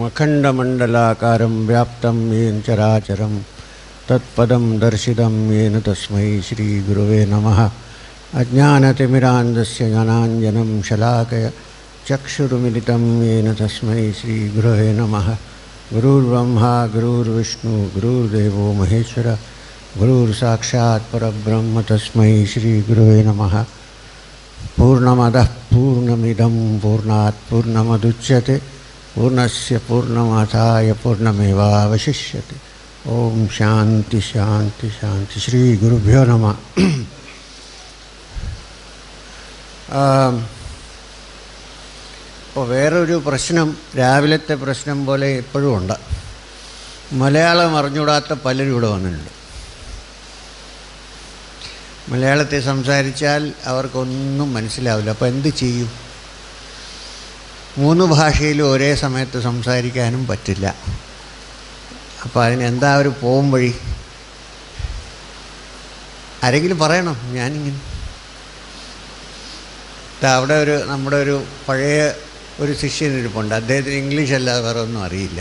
अखण्डमण्डलाकारं व्याप्तं येन चराचरं तत्पदं दर्शितं येन तस्मै श्रीगुरवे नमः। अज्ञानतिमिरान्धस्य ज्ञानाञ्जनं शलाकया चक्षुरुमिलितं येन तस्मै श्रीगुरवे नमः। गुरुर्ब्रह्मा गुरुर्विष्णु गुरुर्देवो महेश्वर गुरुर्साक्षात् परब्रह्म तस्मै श्रीगुरवे नमः। पूर्णमदः पूर्णमिदं पूर्णात् पूर्णमुदच्यते पूर्णस्य पूर्णमादाय पूर्णमेवावशिष्यते। ओम शांति शांति शांति। श्री गुरुभ्यो नमः। ഇപ്പോൾ വേറൊരു പ്രശ്നം, രാവിലത്തെ പ്രശ്നം പോലെ എപ്പോഴും ഉണ്ട്. മലയാളം അറിഞ്ഞുകൂടാത്ത പലരും ഇവിടെ വന്നിട്ടുണ്ട്. മലയാളത്തിൽ സംസാരിച്ചാൽ അവർക്കൊന്നും മനസ്സിലാവില്ല. അപ്പോൾ എന്ത് ചെയ്യും? മൂന്ന് ഭാഷയിലും ഒരേ സമയത്ത് സംസാരിക്കാനും പറ്റില്ല. അപ്പോൾ അതിനെന്താ ഒരു പോം വഴി? ആരെങ്കിലും പറയണം. ഞാനിങ്ങനെ അവിടെ നമ്മുടെ ഒരു പഴയ ഒരു ശിഷ്യനിരിപ്പുണ്ട്. അദ്ദേഹത്തിന് ഇംഗ്ലീഷ് അല്ലാതെ വേറെ ഒന്നും അറിയില്ല.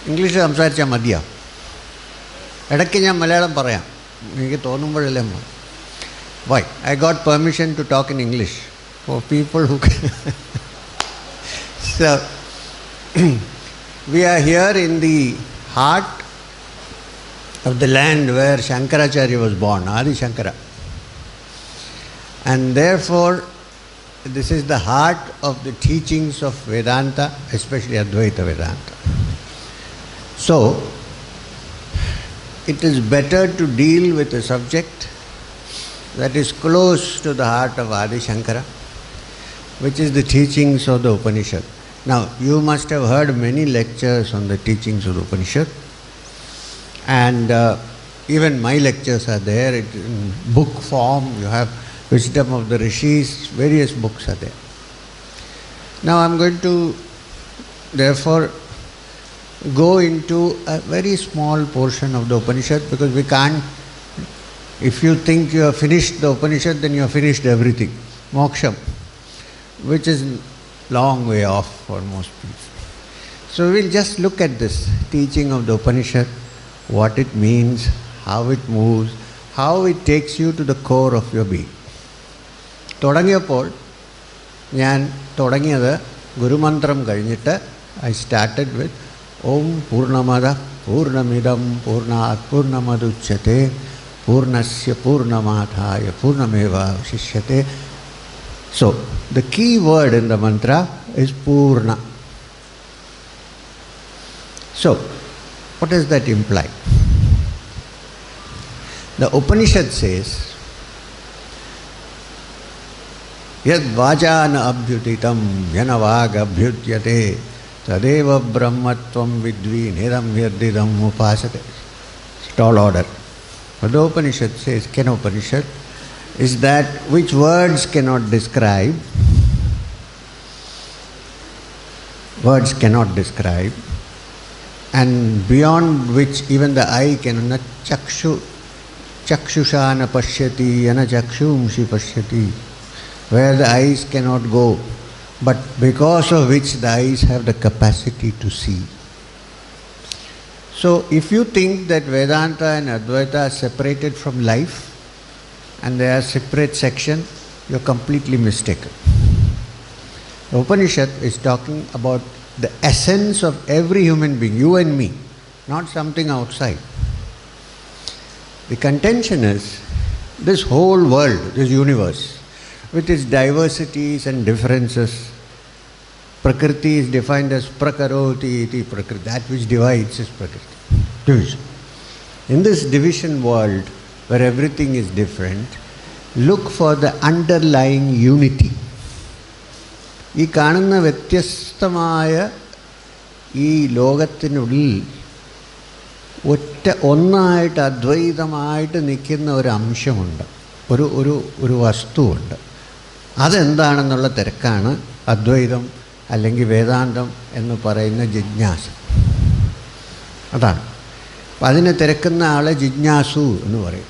ഇംഗ്ലീഷ് സംസാരിച്ചാൽ മതിയോ? ഇടയ്ക്ക് ഞാൻ മലയാളം പറയാം, എനിക്ക് തോന്നുമ്പോഴെല്ലാം. Why? I got permission to talk in English for people who can. So, we are here in the heart of the land where Shankaracharya was born, Adi Shankara. And therefore, this is the heart of the teachings of Vedanta, especially Advaita Vedanta. So, it is better to deal with a subject that is close to the heart of Adi Shankara, which is the teachings of the Upanishad. Now, you must have heard many lectures on the teachings of the Upanishad, and even my lectures are there in book form. You have Wisdom of the Rishis, various books are there. Now, I am going to therefore go into a very small portion of the Upanishad, because we can't. If you think you have finished the Upanishad, then you have finished everything. Moksham, which is long way off for most people. So we'll just look at this teaching of the Upanishad, what it means, how it moves, how it takes you to the core of your being. തുടങ്ങിയപ്പോൾ ഞാൻ തുടങ്ങിയത് ഗുരുമന്ത്രം കഴിഞ്ഞിട്ട് I started with Aum Purnamadah Purnamidam Purnat Purnamudachyate Purnasya Purnamadaya Purnamevavashishyate. So, the key word in the mantra is Purna. So, what does that imply? The Upanishad says, Yad vajana abhyutitam yanavaga abhyutyate tadeva brahmatvam vidvi nidam yadidam upasate. It's tall order. What the Upanishad says, Kenopanishad, is that which words cannot describe, and beyond which even the eye cannot. Chakshusana pashyati yana chakshumshi pashyati, where the eyes cannot go, but because of which the eyes have the capacity to see. So, if you think that Vedanta and Advaita are separated from life and they are separate sections, you are completely mistaken. The Upanishad is talking about the essence of every human being, you and me, not something outside. The contention is this whole world, this universe, with its diversities and differences. Prakriti is defined as prakaroti iti prakriti, that which divides is prakriti. Division. In this division world where everything is different, look for the underlying unity. ഈ കാണുന്ന വ്യത്യസ്തമായ ഈ ലോകത്തിനുള്ളിൽ ഒന്നായിട്ട് അദ്വൈതമായിട്ട് നിൽക്കുന്ന ഒരു അംശമുണ്ട്, ഒരു വസ്തുവുണ്ട്. അതെന്താണെന്നുള്ള തിരക്കാണ് അദ്വൈതം അല്ലെങ്കിൽ വേദാന്തം എന്ന് പറയുന്ന ജിജ്ഞാസ. അതാണ്. അപ്പം അതിനെ തിരക്കുന്ന ആളെ ജിജ്ഞാസു എന്ന് പറയും.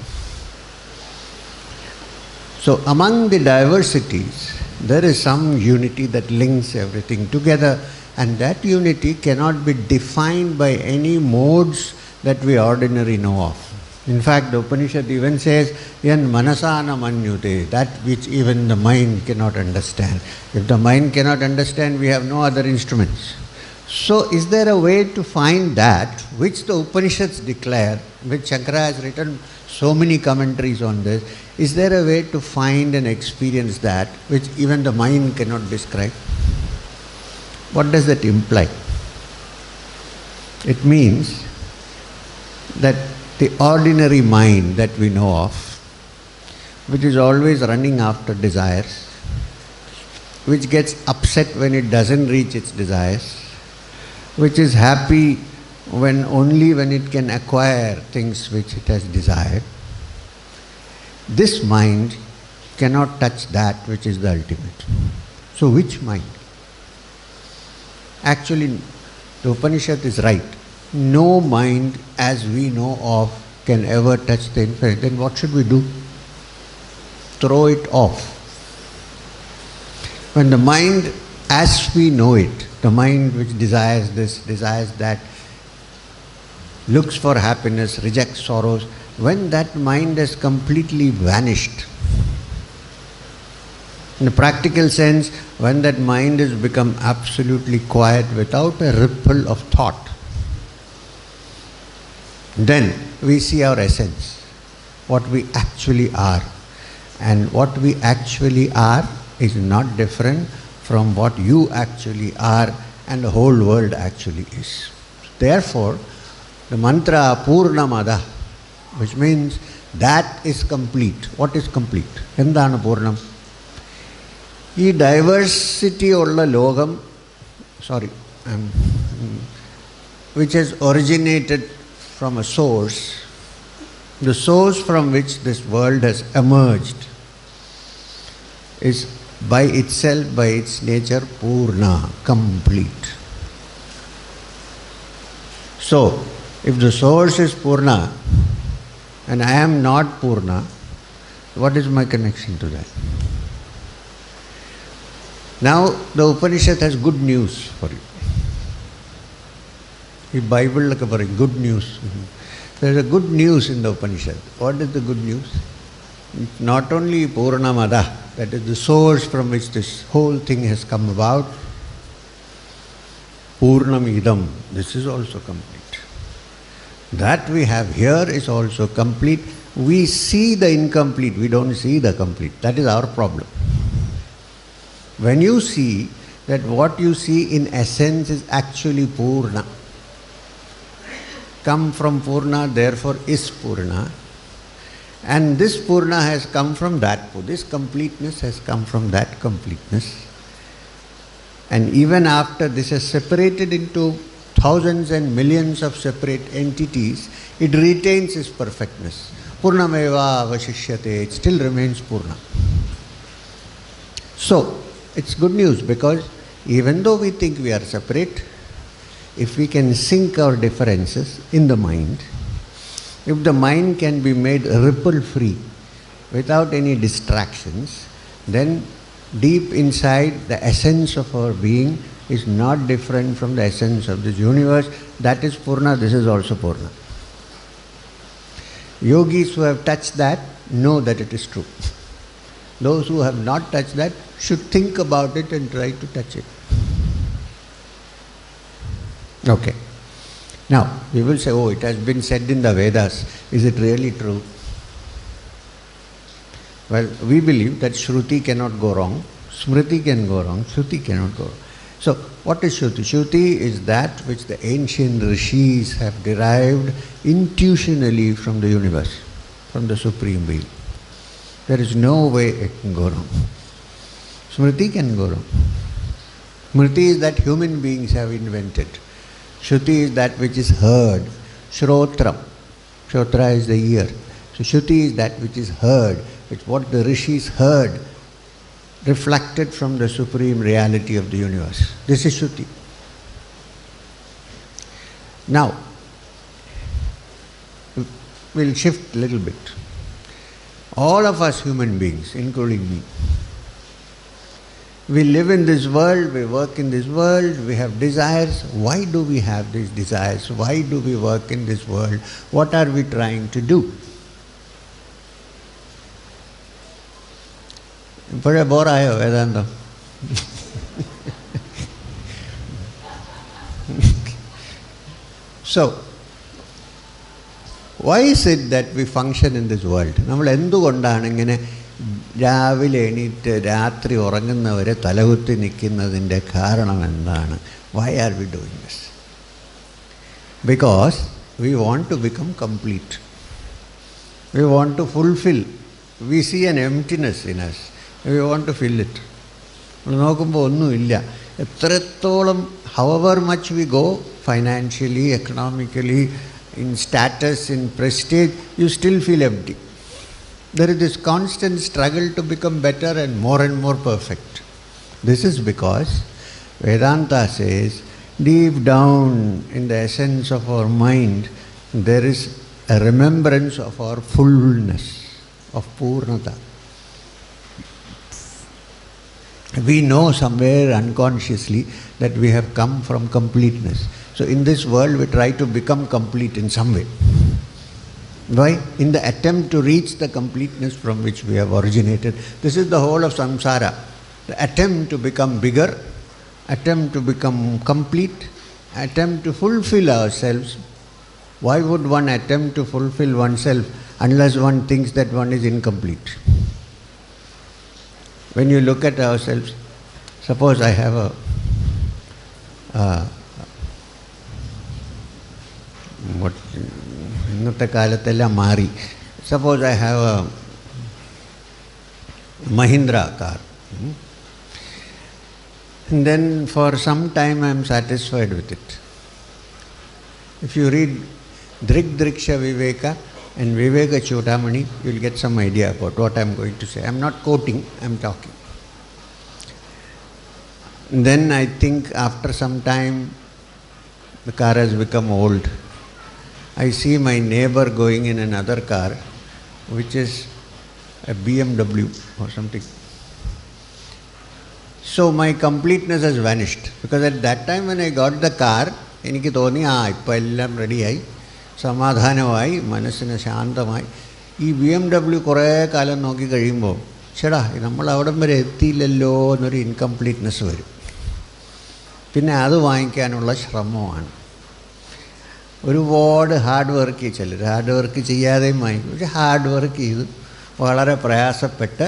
So among the diversities, There is some unity that links everything together, and that unity cannot be defined by any modes that we ordinarily know of. In fact, the Upanishad even says, yan manasana manyute, that which even the mind cannot understand. If the mind cannot understand, we have no other instruments. So is there a way to find that which the Upanishads declare, which Shankara has written so many commentaries on this, is there a way to find and experience that which even the mind cannot describe? What does that imply? It means that the ordinary mind that we know of, which is always running after desires, which gets upset when it doesn't reach its desires, which is happy only when it can acquire things which it has desired, this mind cannot touch that which is the ultimate. So which mind? Actually, the Upanishad is right. No mind as we know of can ever touch the infinite. Then what should we do? Throw it off. When the mind as we know it, the mind which desires this, desires that, looks for happiness, rejects sorrows, when that mind has completely vanished, in a practical sense, when that mind has become absolutely quiet without a ripple of thought, then we see our essence, what we actually are. And what we actually are is not different from what you actually are and the whole world actually is. Therefore, the mantra Purnamadah, which means that is complete. What is complete? Endana Purnam? Ee diversity ulla logam, which has originated from a source, the source from which this world has emerged is by itself, by its nature, Purna, complete. So, if the source is Purna and I am not Purna, what is my connection to that? Now, the Upanishad has good news for you. The Bible like a very good news. There is a good news in the Upanishad. What is the good news? Not only Purnamada, that is the source from which this whole thing has come about. Purnamidam, this is also complete. That we have here is also complete. We see the incomplete, we don't see the complete. That is our problem. When you see that what you see in essence is actually Purna, come from Purna, therefore is Purna, and this Purna has come from that, this completeness has come from that completeness, and even after this has separated into thousands and millions of separate entities, it retains its perfectness. Purnameva avashishyate, it still remains Purna. So, it's good news because even though we think we are separate, if we can sink our differences in the mind, if the mind can be made ripple free without any distractions, then deep inside the essence of our being is not different from the essence of this universe. That is Purna, this is also Purna. Yogis who have touched that know that it is true. Those who have not touched that should think about it and try to touch it. Okay. Now, we will say, oh, it has been said in the Vedas. Is it really true? Well, we believe that Shruti cannot go wrong, Smriti can go wrong, Shruti cannot go wrong. So, what is Shruti? Shruti is that which the ancient rishis have derived intuitionally from the universe, from the Supreme Being. There is no way it can go wrong. Smriti can go wrong. Smriti is that human beings have invented. Shruti is that which is heard. Shrotra. Shrotra is the ear. So Shruti is that which is heard. It's what the rishis heard, reflected from the supreme reality of the universe. This is Shruti. Now, we'll shift a little bit. All of us human beings, including me, We live in this world, we work in this world, we have desires. Why do we have these desires? Why do we work in this world? What are we trying to do? ഇപ്പോഴേ ബോറായോ വേദാന്തം? So, why is it that we function in this world? നമ്മൾ എന്തുകൊണ്ടാണ് ഇങ്ങനെ രാവിലെ എണീറ്റ് രാത്രി ഉറങ്ങുന്നവരെ തലകുത്തി നിൽക്കുന്നതിൻ്റെ കാരണം എന്താണ്? Why are we doing this? Because we want to become complete. We want to fulfill. We see an emptiness in us. We want to fill it. നമ്മൾ നോക്കുമ്പോൾ ഒന്നുമില്ല. എത്രത്തോളം, however much we go, financially, economically, in status, in prestige, you still feel empty. There is this constant struggle to become better and more perfect. This is because Vedanta says, deep down in the essence of our mind, there is a remembrance of our fullness, of Purnata. We know somewhere unconsciously that we have come from completeness. So in this world we try to become complete in some way. Why? In the attempt to reach the completeness from which we have originated. This is the whole of samsara. The attempt to become bigger, attempt to become complete, attempt to fulfill ourselves. Why would one attempt to fulfill oneself unless one thinks that one is incomplete? When you look at ourselves, suppose I have ഇന്നത്തെ കാലത്തെല്ലാം മാറി. Suppose I have a Mahindra car. And then for some time I am satisfied with it. If you read Drsya-Viveka and Viveka Chudamani, you will get some idea about what I am going to say. I am not quoting, I am talking. Then I think after some time the car has become old. I see my neighbor going in another car, which is a BMW or something. So my completeness has vanished. Because at that time when I got the car, എനിക്ക് തോന്നി ഇപ്പോൾ എല്ലാം റെഡിയായി, സമാധാനമായി, മനസ്സിന് ശാന്തമായി. ഈ BMW കുറേ കാലം നോക്കി കഴിയുമ്പോൾ ചേടാ നമ്മൾ അവിടം വരെ എത്തിയില്ലല്ലോ എന്നൊരു ഇൻകംപ്ലീറ്റ്നെസ് വരും. പിന്നെ അത് വാങ്ങിക്കാനുള്ള ശ്രമമാണ്. ഒരുപാട് ഹാർഡ് വർക്ക് ചെയ്യും ചിലർ. ഹാർഡ് വർക്ക് ചെയ്യാതെയും വാങ്ങിക്കും. പക്ഷേ ഹാർഡ് വർക്ക് ചെയ്ത് വളരെ പ്രയാസപ്പെട്ട്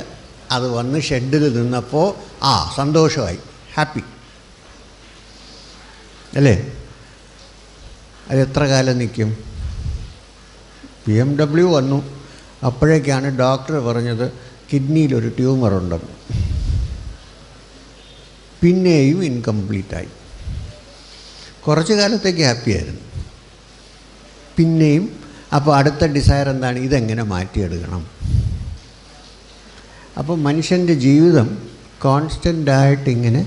അത് വന്ന് ഷെഡിൽ നിന്നപ്പോൾ സന്തോഷമായി, ഹാപ്പി അല്ലേ? അത് എത്ര കാലം നിൽക്കും? BMW വന്നു, അപ്പോഴേക്കാണ് ഡോക്ടർ പറഞ്ഞത് കിഡ്നിയിലൊരു ട്യൂമറുണ്ടെന്ന്. പിന്നെയും ഇൻകംപ്ലീറ്റായി. കുറച്ച് കാലത്തേക്ക് ഹാപ്പിയായിരുന്നു. പിന്നെയും അപ്പോൾ അടുത്ത ഡിസയർ എന്താണ്? ഇതെങ്ങനെ മാറ്റിയെടുക്കണം. അപ്പോൾ മനുഷ്യൻ്റെ ജീവിതം കോൺസ്റ്റൻ്റായിട്ടിങ്ങനെ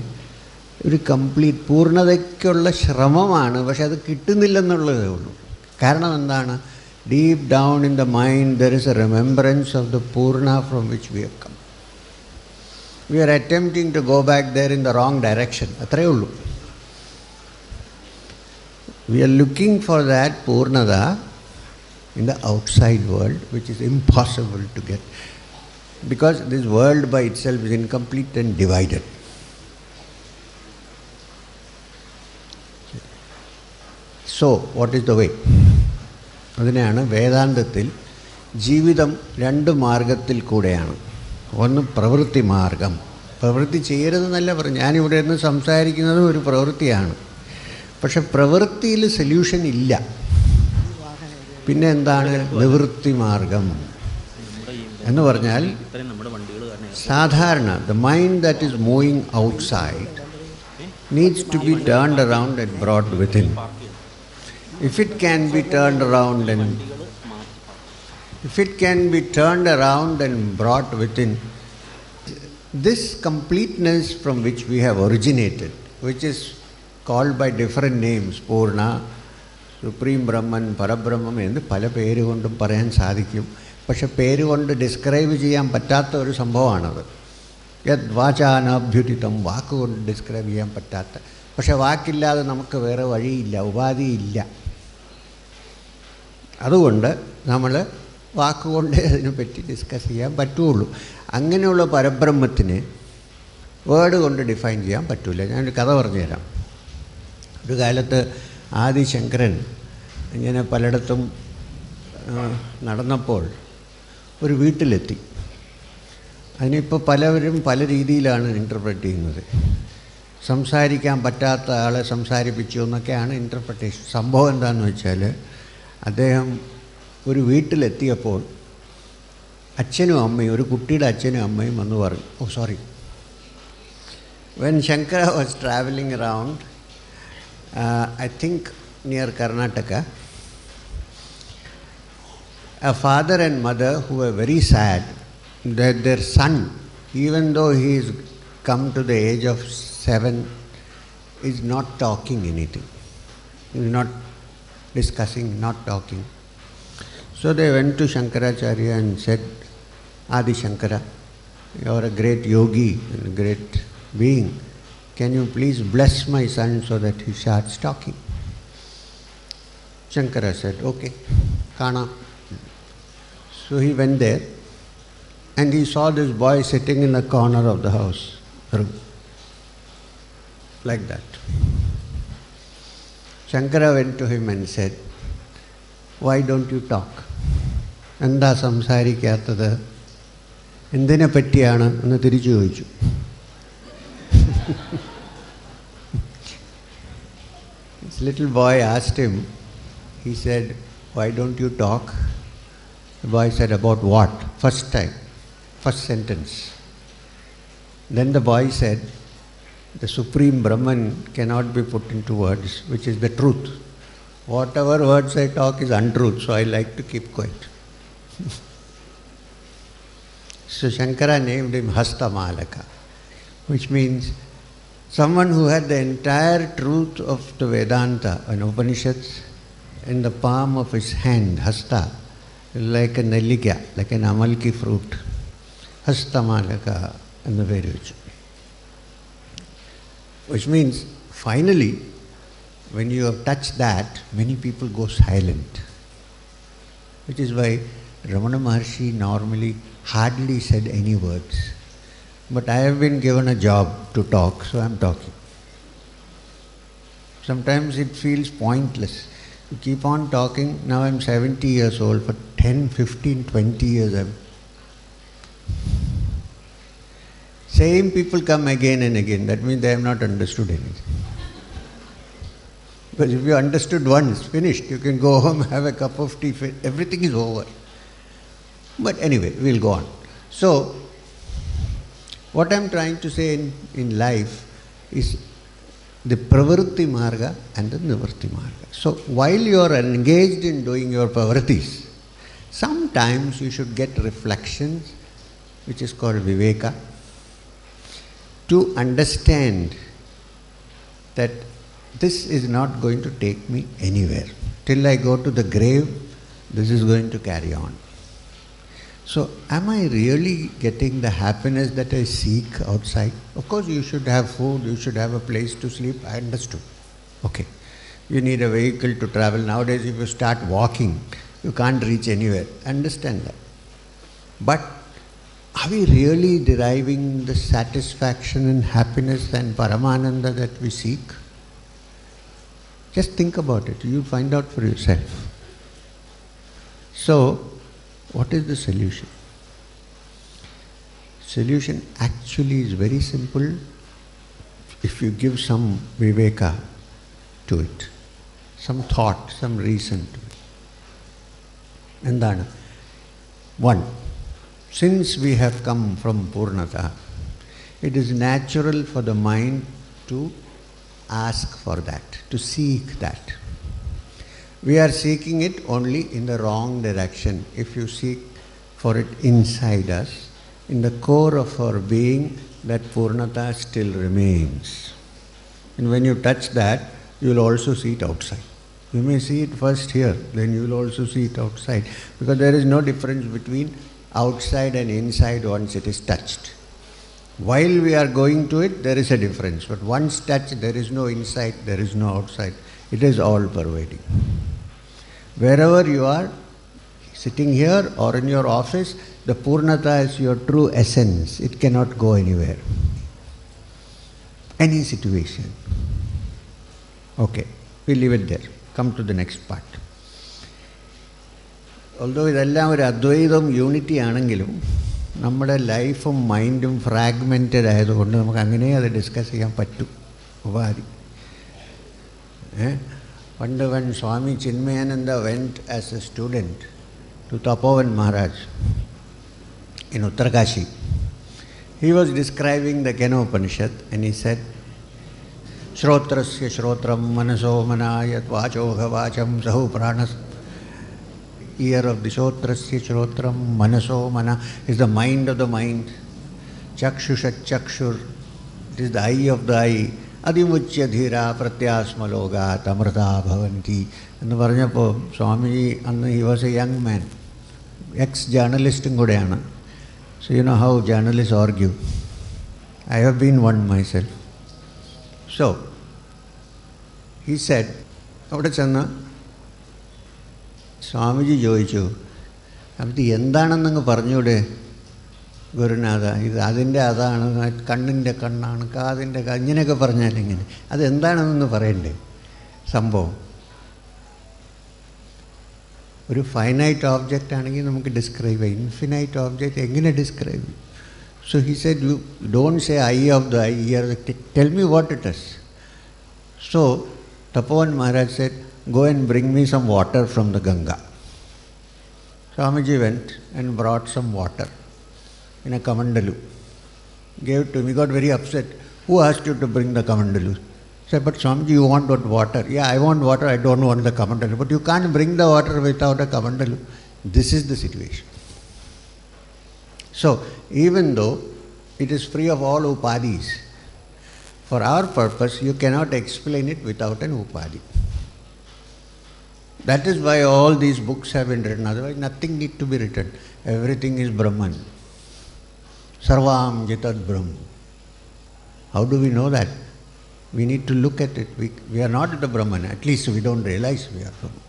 ഒരു കംപ്ലീറ്റ് പൂർണ്ണതയ്ക്കുള്ള ശ്രമമാണ്. പക്ഷെ അത് കിട്ടുന്നില്ലെന്നുള്ളതേ ഉള്ളൂ. കാരണം എന്താണ്? Deep down in the mind there is a remembrance of the purna from which we have come. We are attempting to go back there in the wrong direction. അത്രയേ ഉള്ളൂ. We are looking for that Purnata in the outside world, which is impossible to get, because this world by itself is incomplete and divided. So, what is the way? അതിനെയാണ് വേദാന്തത്തിൽ ജീവിതം രണ്ട് മാർഗത്തിൽ കൂടെയാണ്. ഒന്ന് പ്രവൃത്തി മാർഗം. പ്രവൃത്തി ചെയ്യരുതെന്നല്ല പറഞ്ഞു. ഞാനിവിടെ നിന്ന് സംസാരിക്കുന്നത് ഒരു പ്രവൃത്തിയാണ്. പക്ഷെ പ്രവൃത്തിയിൽ സൊല്യൂഷൻ ഇല്ല. പിന്നെ എന്താണ് നിവൃത്തി മാർഗം എന്ന് പറഞ്ഞാൽ? സാധാരണ the mind that is moving outside needs to be turned around and brought within. If it can be turned around and brought within, this completeness from which we have originated, which is called by different names, Purna, Supreme Brahman, Parabrahman എന്ന് പല പേര് കൊണ്ടും പറയാൻ സാധിക്കും. പക്ഷെ പേര് കൊണ്ട് describe ചെയ്യാൻ പറ്റാത്ത ഒരു സംഭവമാണത്. യത് വാചാനഭ്യുതിതം, വാക്കുകൊണ്ട് ഡിസ്ക്രൈബ് ചെയ്യാൻ പറ്റാത്ത. പക്ഷെ വാക്കില്ലാതെ നമുക്ക് വേറെ വഴിയില്ല, ഉപാധിയില്ല. അതുകൊണ്ട് നമ്മൾ വാക്കുകൊണ്ടേ അതിനെപ്പറ്റി ഡിസ്കസ് ചെയ്യാൻ പറ്റുള്ളൂ. അങ്ങനെയുള്ള പരബ്രഹ്മത്തിന് വേർഡ് കൊണ്ട് ഡിഫൈൻ ചെയ്യാൻ പറ്റില്ല. ഞാനൊരു കഥ പറഞ്ഞുതരാം. ഒരു കാലത്ത് ആദി ശങ്കരൻ ഇങ്ങനെ പലയിടത്തും നടന്നപ്പോൾ ഒരു വീട്ടിലെത്തി. അതിനിപ്പോൾ പലവരും പല രീതിയിലാണ് ഇൻ്റർപ്രറ്റ് ചെയ്യുന്നത്. സംസാരിക്കാൻ പറ്റാത്ത ആളെ സംസാരിപ്പിച്ചു എന്നൊക്കെയാണ് ഇൻ്റർപ്രറ്റേഷൻ. സംഭവം എന്താണെന്ന് വെച്ചാൽ, അദ്ദേഹം ഒരു വീട്ടിലെത്തിയപ്പോൾ അച്ഛനും അമ്മയും, ഒരു കുട്ടിയുടെ അച്ഛനും അമ്മയും വന്ന് പറഞ്ഞു, oh sorry, when Shankara was travelling around I think near Karnataka, a father and mother who were very sad that their son, even though he is come to the age of 7, is not talking anything, is not discussing, not talking. So they went to Shankaracharya and said, Adi Shankara, you are a great yogi and a great being. Can you please bless my son so that he starts talking? Shankara said, okay, Kana. So he went there and he saw this boy sitting in the corner of the house, like that. Shankara went to him and said, why don't you talk? എന്താ സംസാരിക്കാത്തത്, എന്തിനെ പറ്റിയാണ് എന്ന് തിരിച്ചു ചോദിച്ചു. This little boy asked him, he said, why don't you talk? The boy said, about what? First time, first sentence. Then the boy said, the Supreme Brahman cannot be put into words, which is the truth. Whatever words I talk is untruth, so I like to keep quiet. So Shankara named him Hastamalaka, which means someone who had the entire truth of the Vedanta and Upanishads in the palm of his hand, hasta, like a nellika, like an amalki fruit. Hastamalaka in the very rich. Which means, finally, when you have touched that, many people go silent. Which is why Ramana Maharshi normally hardly said any words. But I have been given a job to talk, so I am talking. Sometimes it feels pointless. You keep on talking. Now I am 70 years old. For 10, 15, 20 years same people come again and again. That means they have not understood anything. Because if you understood once, finished. You can go home, have a cup of tea, everything is over. But anyway, we'll go on. So, what I am trying to say in life is the Pravritti Marga and the Nivritti Marga. So, while you are engaged in doing your Pravrittis, sometimes you should get reflections, which is called Viveka, to understand that this is not going to take me anywhere. Till I go to the grave, this is going to carry on. So, am I really getting the happiness that I seek outside? Of course, you should have food, you should have a place to sleep, I understood. Okay. You need a vehicle to travel. Nowadays, if you start walking, you can't reach anywhere. I understand that. But, are we really deriving the satisfaction and happiness and Paramananda that we seek? Just think about it. You'll find out for yourself. So, what is the solution? Solution actually is very simple if you give some viveka to it, some thought, some reason to it. Endana? One, since we have come from Purnata, it is natural for the mind to ask for that, to seek that. We are seeking it only in the wrong direction. If you seek for it inside us, in the core of our being, that Purnata still remains. And when you touch that, you will also see it outside. You may see it first here, then you will also see it outside. Because there is no difference between outside and inside once it is touched. While we are going to it, there is a difference. But once touched, there is no inside, there is no outside. It is all pervading. Wherever you are, sitting here or in your office, the Purnata is your true essence. It cannot go anywhere. Any situation. Okay, we leave it there. Come to the next part. Although ഇതെല്ലാം ഒരു അദ്വൈതം unity ആണെങ്കിലും നമ്മുടെ ലൈഫും മൈൻഡും fragmented ആയതുകൊണ്ട് നമുക്ക് അങ്ങനെ അത് ഡിസ്കസ് ചെയ്യാൻ പറ്റും. ഉപാധി. Panda when Swami Chinmayananda went as a student to Tapovan Maharaj in Uttarkashi, he was describing the Kenopanishad and he said, Shrotrasya Shrotram Manaso Manayat Vachoha Vacham Sahu Pranas. Ear of the Shrotrasya Shrotram Manaso Mana is the mind of the mind. Chakshusha Chakshur, it is the eye of the eye. Adimuchya dhira pratyasmaloga tamrata bhavanti. എന്ന് പറഞ്ഞപ്പോൾ സ്വാമിജി അന്ന് he was a young man, ex-journalistum കൂടെയാണ്. So you know how journalists argue. I have been one myself. So, he said, അവിടെ ചെന്ന് സ്വാമിജി ചോദിച്ചു, അത് എന്താണെന്നങ്ങ് പറഞ്ഞൂടെ ഗുരുനാഥ, ഇത് അതിൻ്റെ അതാണ്, കണ്ണിൻ്റെ കണ്ണാണ്, കാതിൻ്റെ ഇങ്ങനെയൊക്കെ പറഞ്ഞാൽ ഇങ്ങനെ, അതെന്താണെന്നൊന്ന് പറയണ്ടേ സംഭവം. ഒരു ഫൈനൈറ്റ് ഓബ്ജക്റ്റ് ആണെങ്കിൽ നമുക്ക് ഡിസ്ക്രൈബ് ചെയ്യാം, ഇൻഫിനൈറ്റ് ഓബ്ജക്റ്റ് എങ്ങനെ ഡിസ്ക്രൈബ് ചെയ്യും? So he said, you don't say eye of the eye, ear, tell me what it is. So Tapovan Maharaj said, go and bring me some water from the Ganga. Swamiji went and brought some water in a kamandalu. Gave it to him. He got very upset. Who asked you to bring the kamandalu? He said, but Swamiji, you want what water? Yeah, I want water, I don't want the kamandalu. But you can't bring the water without a kamandalu. This is the situation. So, even though it is free of all upadhis, for our purpose, you cannot explain it without an upadhi. That is why all these books have been written. Otherwise, nothing need to be written. Everything is Brahman. Sarvam Jitad Brahm. How do we know that? We need to look at it. We are not the Brahman. At least we don't realize we are Brahman.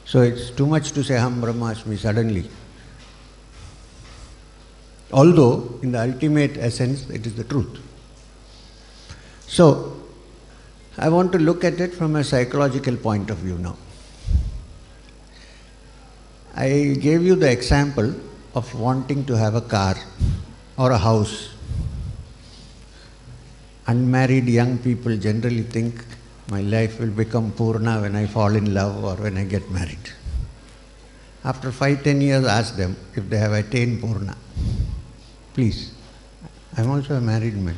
So it's too much to say Ham Brahmasmi suddenly. Although, in the ultimate essence, it is the truth. So, I want to look at it from a psychological point of view now. I gave you the example of wanting to have a car or a house. Unmarried young people generally think my life will become Purna when I fall in love or when I get married. After 5-10 years, ask them if they have attained Purna. Please. I am also a married man.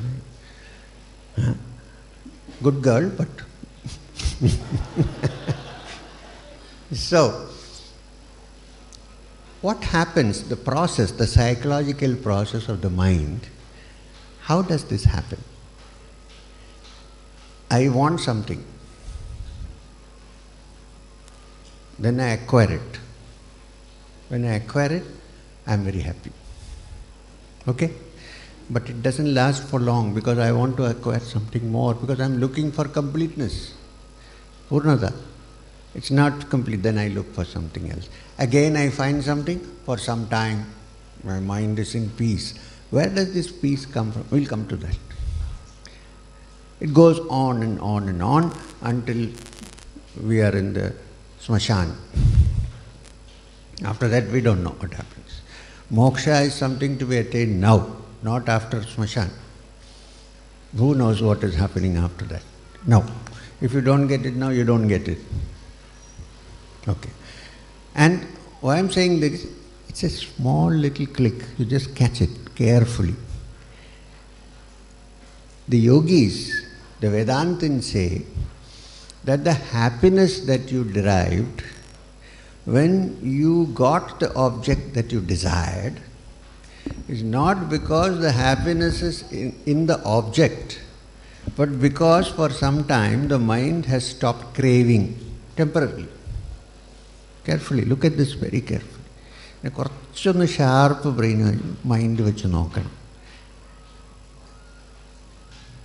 Good girl, but... So, what happens, the process, the psychological process of the mind, how does this happen? I want something. Then I acquire it. When I acquire it, I am very happy. Okay? But it doesn't last for long because I want to acquire something more because I am looking for completeness. Purnata. It's not complete, then I look for something else. Again I find something, for some time my mind is in peace. Where does this peace come from? We'll come to that. It goes on and on and on until we are in the smashan. After that we don't know what happens. Moksha is something to be attained now, not after smashan. Who knows what is happening after that? No. If you don't get it now, you don't get it. Okay. And why I'm saying this, it's a small little click. You just catch it carefully. The yogis, the Vedantins say that the happiness that you derived when you got the object that you desired is not because the happiness is in the object, but because for some time the mind has stopped craving temporarily. Carefully, look at this very carefully. കുറച്ചൊന്ന് sharp brain mind വെച്ച് നോക്കണം.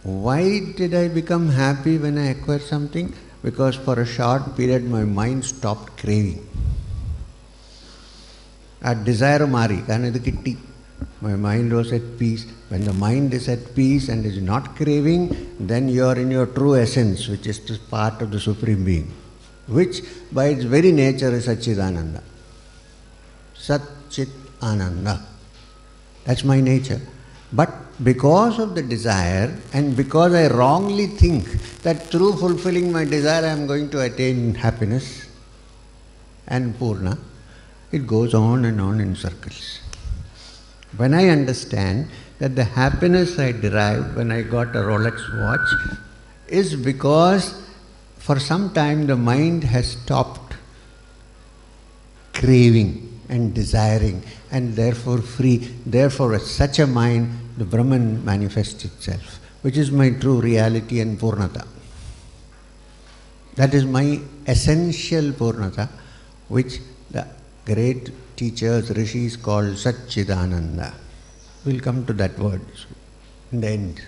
Why did I become happy when I acquired something? Because for a short period my mind stopped craving. A desire mari, karena idu kitti. My mind was at peace. When the mind is at peace and is not craving, then you are in your true essence, which is the part of the Supreme Being, which by its very nature is Sat-Chit-Ananda. Sat-Chit-Ananda. That's my nature. But because of the desire and because I wrongly think that through fulfilling my desire I am going to attain happiness and Purna, it goes on and on in circles. When I understand that the happiness I derived when I got a Rolex watch is because for some time the mind has stopped craving and desiring and therefore free. Therefore, as such a mind, the Brahman manifests itself, which is my true reality and Purnata. That is my essential Purnata, which the great teachers, rishis call Sat-Chit-Ananda. We'll come to that word in the end.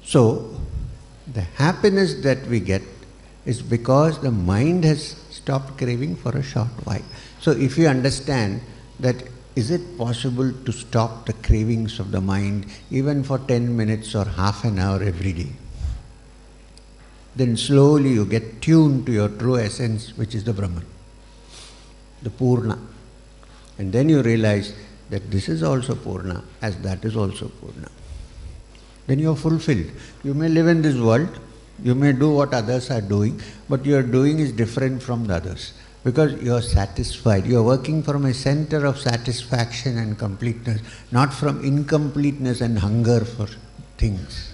So, the happiness that we get is because the mind has stopped craving for a short while. So if you understand that is it possible to stop the cravings of the mind even for 10 minutes or half an hour every day, then slowly you get tuned to your true essence, which is the Brahman, the Purna. And then you realize that this is also Purna as that is also Purna. Then you are fulfilled. You may live in this world, you may do what others are doing, but your doing is different from the others because you are satisfied. You are working from a center of satisfaction and completeness, not from incompleteness and hunger for things.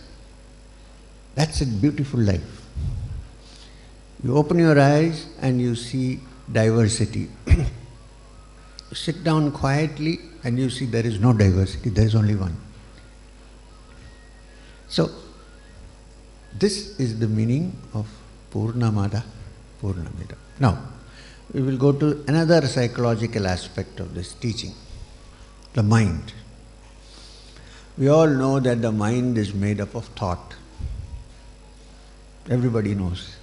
That's a beautiful life. You open your eyes and you see diversity. Sit down quietly and you see there is no diversity, there is only one. So, this is the meaning of Purnamadah Purnamidam. Now, we will go to another psychological aspect of this teaching, the mind. We all know that the mind is made up of thought. Everybody knows.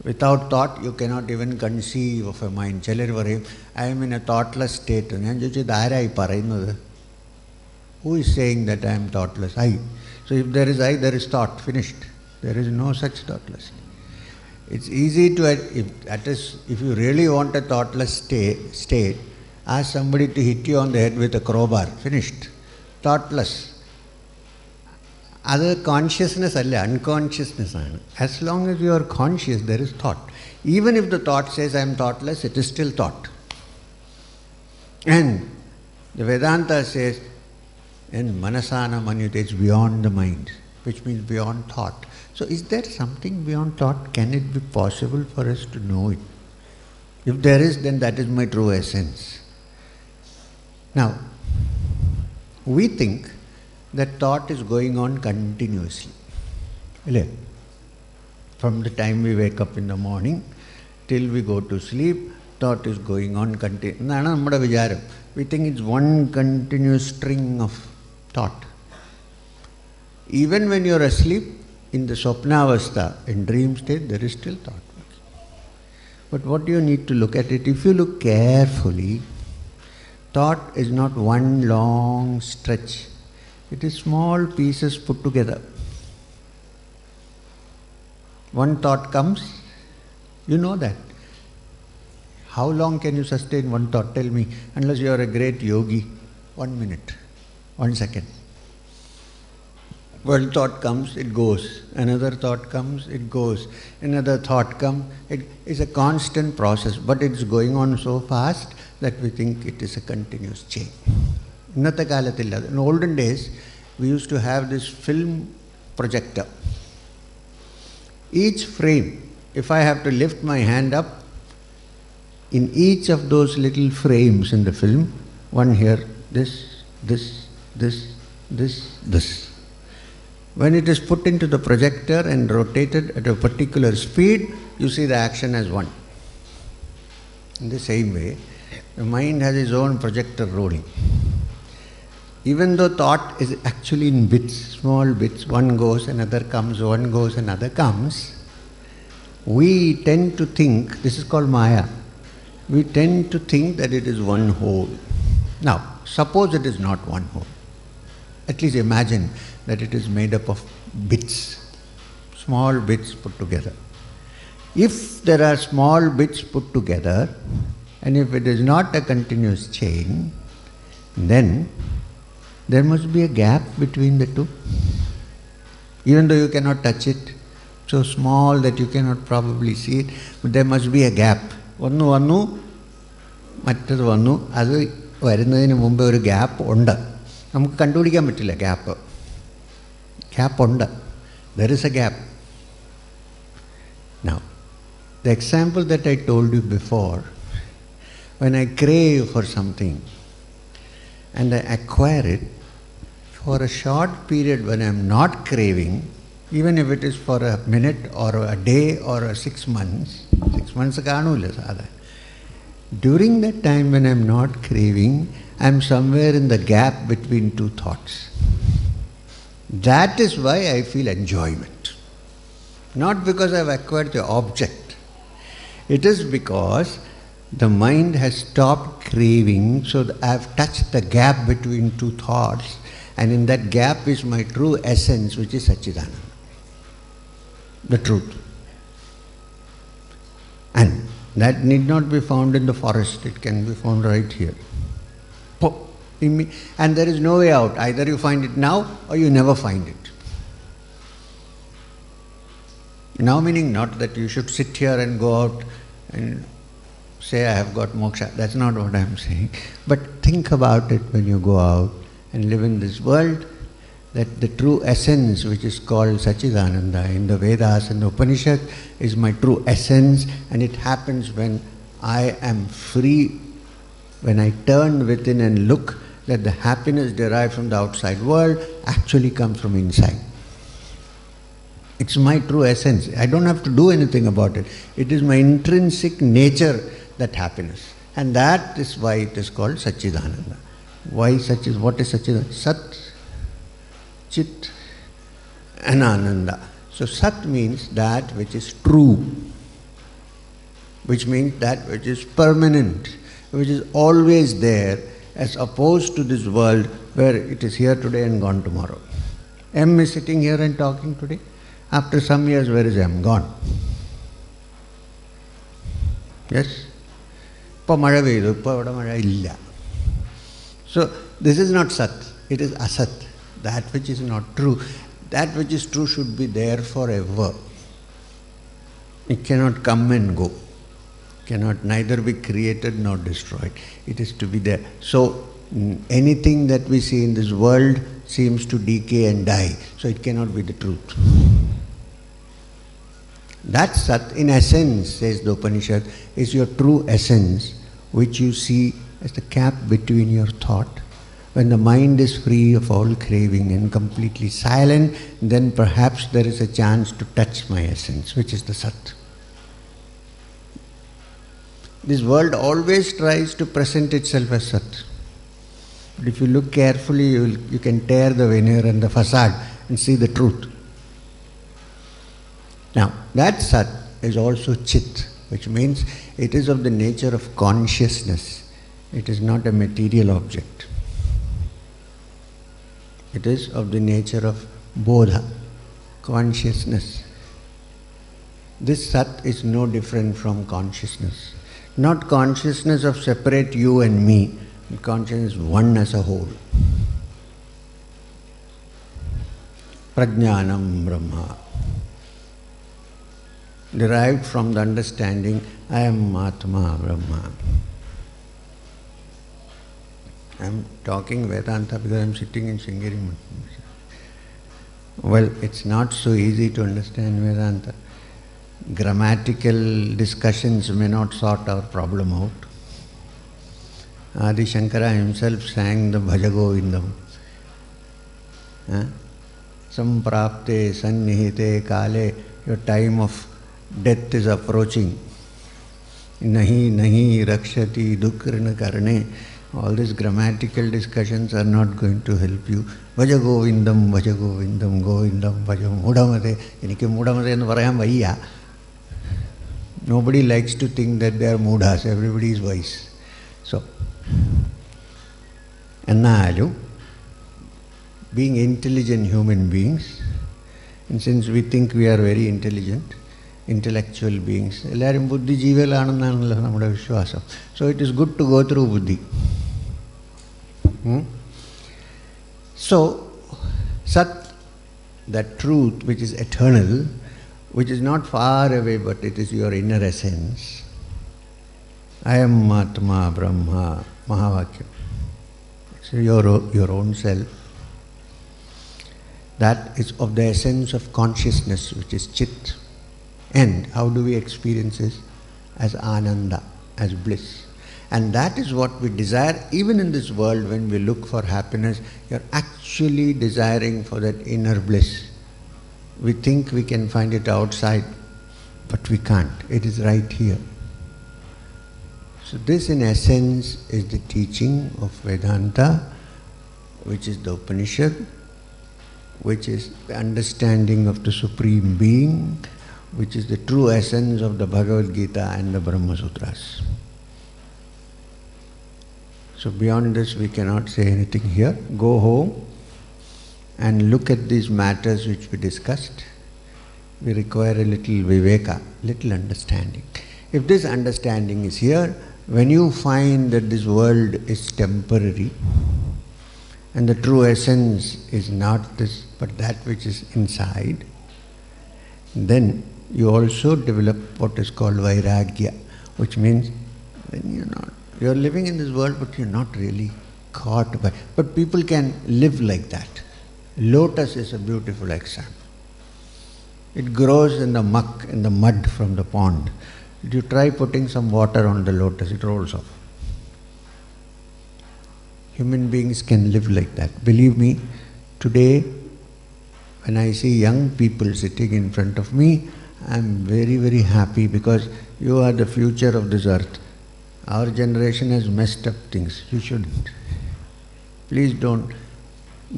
Without thought, you cannot even conceive of a mind. I am in a thoughtless state. Who is saying that I am thoughtless? I. So if there is I, there is thought. Finished. There is no such thoughtlessness. It's easy to, if you really want a thoughtless state, ask somebody to hit you on the head with a crowbar. Finished. Thoughtless. Other consciousness, unconsciousness. As long as you are conscious, there is thought. Even if the thought says I am thoughtless, it is still thought. And the Vedanta says, in manasana manyute, it's beyond the mind, which means beyond thought. So is there something beyond thought? Can it be possible for us to know it? If there is, then that is my true essence. Now, we think that thought is going on continuously. From the time we wake up in the morning till we go to sleep, thought is going on continuously. We think it's one continuous string of thought. Even when you are asleep, in the Swapnavastha, in dream state, there is still thought. But what you need to look at it, if you look carefully, thought is not one long stretch. It is small pieces put together. One thought comes, you know that. How long can you sustain one thought? Tell me, unless you are a great yogi. 1 minute, 1 second. One thought comes, it goes. Another thought comes, it goes. Another thought comes. It is a constant process, but it is going on so fast that we think it is a continuous chain. In olden days, we used to have this film projector. Each frame, if I have to lift my hand up, in each of those little frames in the film, one here, this. When it is put into the projector and rotated at a particular speed, you see the action as one. In the same way, the mind has its own projector rolling. even though thought is actually in bits, small bits, one goes, another comes, one goes, another comes, we tend to think, this is called Maya, we tend to think that it is one whole. Now, suppose it is not one whole. At least imagine that it is made up of bits, small bits put together. If there are small bits put together, and if it is not a continuous chain, then there must be a gap between the two. Even though you cannot touch it, so small that you cannot probably see it, but there must be a gap. Onnu vannu, mattadu vannu, adu varunnathinu munpe oru gap undu. Namukku kandupidikkan pattilla gap. Gap undu. There is a gap. Now, the example that I told you before, when I crave for something and I acquire it, for a short period when I am not craving, even if it is for a minute or a day or 6 months, 6 months kaanula sadha. During that time when I am not craving, I am somewhere in the gap between two thoughts. That is why I feel enjoyment. Not because I have acquired the object. It is because the mind has stopped craving, so that I have touched the gap between two thoughts, and in that gap is my true essence, which is Sat-Chit-Ananda, the truth. And that need not be found in the forest, it can be found right here. And there is no way out. Either you find it now or you never find it. Now meaning not that you should sit here and go out and say I have got moksha. That's not what I am saying. But think about it when you go out and live in this world, that the true essence which is called Sat-Chit-Ananda in the Vedas and the Upanishads is my true essence, and it happens when I am free, when I turn within and look that the happiness derived from the outside world actually comes from inside. It's my true essence. I don't have to do anything about it. It is my intrinsic nature, that happiness. And that is why it is called Sat-Chit-Ananda. Why such is, what is Sat-Chit-Ananda? Sat, Chit and Ananda. So Sat means that which is true, which means that which is permanent, which is always there, as opposed to this world where it is here today and gone tomorrow. M is sitting here and talking today. After some years, where is M? Gone. Yes? So this is not Sat, it is Asat, that which is not true. That which is true should be there forever. It cannot come and go. Cannot neither be created nor destroyed. It is to be there. So anything that we see in this world seems to decay and die. So it cannot be the truth. That Sat, in essence, says the Upanishad, is your true essence, which you see as the gap between your thought. When the mind is free of all craving and completely silent, then perhaps there is a chance to touch my essence, which is the Sat. This world always tries to present itself as Sat. But if you look carefully, you can tear the veneer and the facade and see the truth. Now, that Sat is also Chit, which means it is of the nature of consciousness. It is not a material object. It is of the nature of Bodha, consciousness. This Sat is no different from consciousness. Not consciousness of separate you and me, but consciousness one as a whole. Prajnanam Brahma. Derived from the understanding, I am Atma Brahma. I am talking Vedanta because I am sitting in Sringeri. Well, it's not so easy to understand Vedanta. Grammatical discussions may not sort our problem out. Adi Shankara himself sang the Bhaja Govindam. Samprapte sannihite kale, your time of death is approaching. Nahi nahi rakshati dukrina karne All these grammatical discussions are not going to help you. Vaja Govindam, Govindam, Vaja Mudamade. Enikku Mudamade ennu parayan vayya. Nobody likes to think that they are Mudhas. Everybody is wise. So, ennalu, being intelligent human beings, and since we think we are very intelligent, intellectual beings, ellarum buddhi jeevalanannanallo nammade vishwasam. So it is good to go through buddhi. So, Sat, that truth which is eternal, which is not far away but it is your inner essence. I am Atma Brahma, Mahavakyam. So your own self. That is of the essence of consciousness, which is Chit. And how do we experience this? As Ananda, as bliss. And that is what we desire even in this world. When we look for happiness, you're actually desiring for that inner bliss. We think we can find it outside, but we can't. It is right here. So this in essence is the teaching of Vedanta, which is the Upanishad, which is the understanding of the Supreme Being, which is the true essence of the Bhagavad Gita and the Brahma Sutras. So beyond this we cannot say anything here. Go home and look at these matters which we discussed. We require a little viveka, little understanding. If this understanding is here, when you find that this world is temporary and the true essence is not this but that which is inside, then you also develop what is called vairagya, which means then you're living in this world but you're not really caught by. But people can live like that. Lotus is a beautiful example. It grows in the muck, in the mud from the pond. If you try putting some water on the lotus, it rolls off. Human beings can live like that. Believe me, today when I see young people sitting in front of me, I am very, very happy because you are the future of this earth. Our generation has messed up things. You shouldn't. Please don't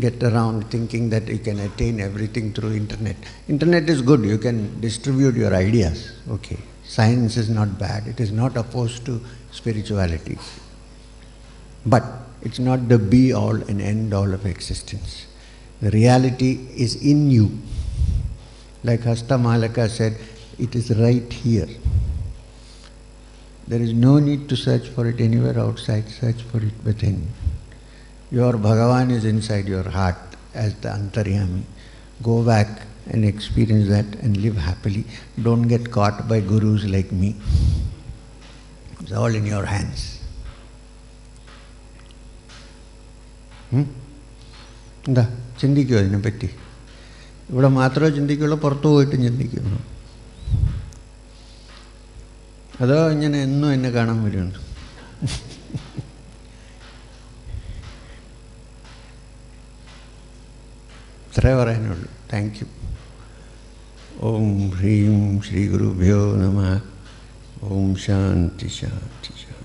get around thinking that you can attain everything through internet. Internet is good. You can distribute your ideas. Okay. Science is not bad. It is not opposed to spirituality. But it's not the be-all and end-all of existence. The reality is in you. Like Hastamalaka said, it is right here. There is no need to search for it anywhere outside, search for it within. Your Bhagavan is inside your heart as the Antaryami. Go back and experience that and live happily. Don't get caught by gurus like me. It's all in your hands. എന്താ ചിന്തിക്കുമോ ഇതിനെപ്പറ്റി? ഇവിടെ മാത്രമേ ചിന്തിക്കുള്ളൂ, പുറത്തു പോയിട്ടും ചിന്തിക്കുമോ? അതോ ഇങ്ങനെ എന്നും എന്നെ കാണാൻ വരുന്നുണ്ട്? ഇത്രേ പറയാനുള്ളൂ. Thank you. ഓം ഹ്രീം ശ്രീ ഗുരുഭ്യോ നമഃ. ഓം ശാന്തി ശാന്തി ശാന്തി.